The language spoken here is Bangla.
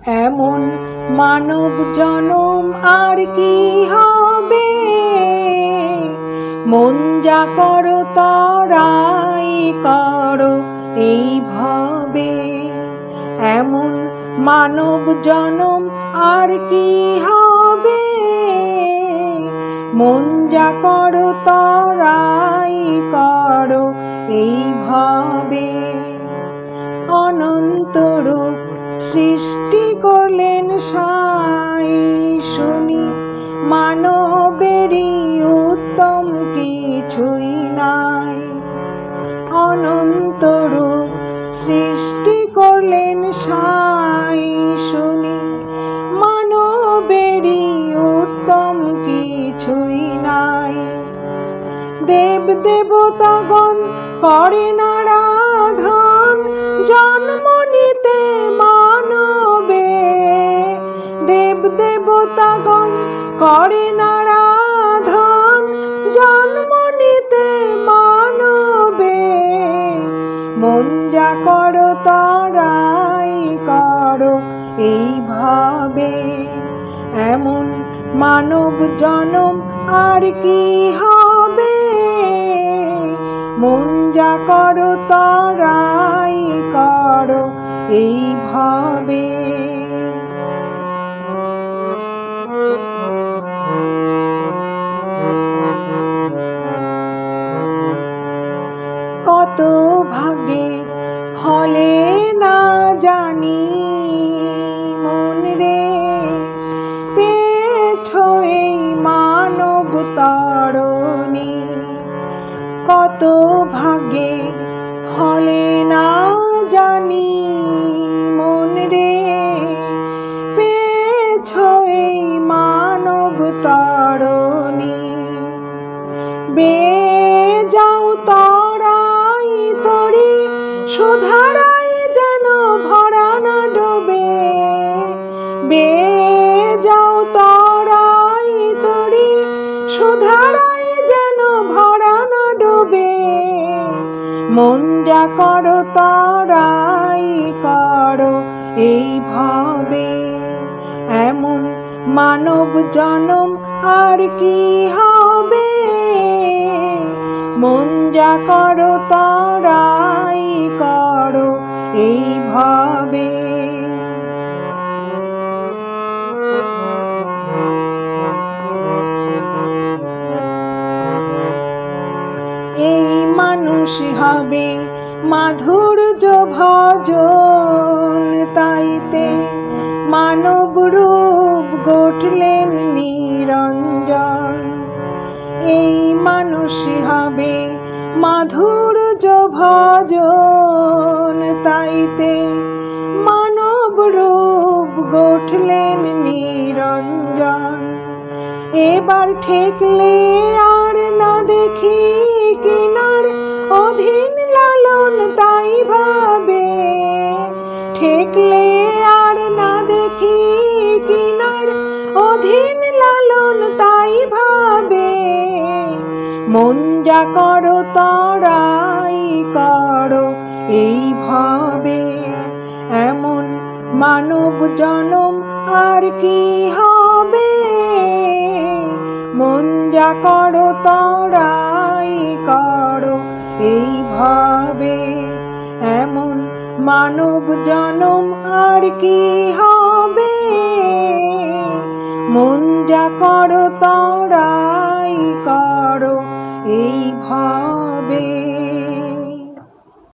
এমন মানব জনম আর কি হবে, মন যা করো তরাই করো এই ভবে। এমন মানব জনম আর কি হবে, মন যা করো তরাই করো এই ভবে। অনন্ত রূপ সৃষ্টি করলেন সাই, শুনি মানবেরই উত্তম কিছুই নাই। অনন্ত রূপ সৃষ্টি করলেন সাই, শুনি মানবেরই উত্তম কিছুই নাই। দেব দেবতাগণ করেন আরাধন, জন্ম নিতে মানবে। দেব দেবতাগণ করেন আরাধন, জন্ম নিতে মানবে। মন যা করো তরাই করো এই ভাবে। এমন মানব জনম আর কি হবে, মন যা করো তরাই করো এই ভাবে। কত ভাগে ফলে না জানি মন রে, পেয়েছো এই মানব তরণী। কত ভাগে ফলে না জানি মন রে, পেয়েছো এই মানব তরণী। বেয়ে যাও তরাই তরি, সুধারাই যেন ভরা না ডোবে। বেয়ে যাও তরাই তরি, সুধারাই যেন ভরা না ডোবে। মন যা করো তরাই করো এই ভাবে। এমন মানব জনম আর কি হবে, মন যা করো তরাই করো এই ভাবে। এই মানুষ হবে মাধুর্য ভজন, তাইতে মানব রূপ গঠলেন নিরঞ্জন। এই মানুষ হবে মাধুর্য ভজন, তাইতে মানব রূপ গঠলেন নিরঞ্জন। এবার ঠেকলে আর না দেখি কিনার, অধীন লালন তাই ভাবে। ঠেকলে আর না দেখি কিনার, অধীন লালন তাই ভাবে। মন যা করো তরাই করো এই ভাবে। এমন মানব জনম আর কি হবে, মন যা করো তরাই করো এই ভাবে। এমন মানব জনম আর কি হবে, মন যা করো তরাই করো এই ভাবে।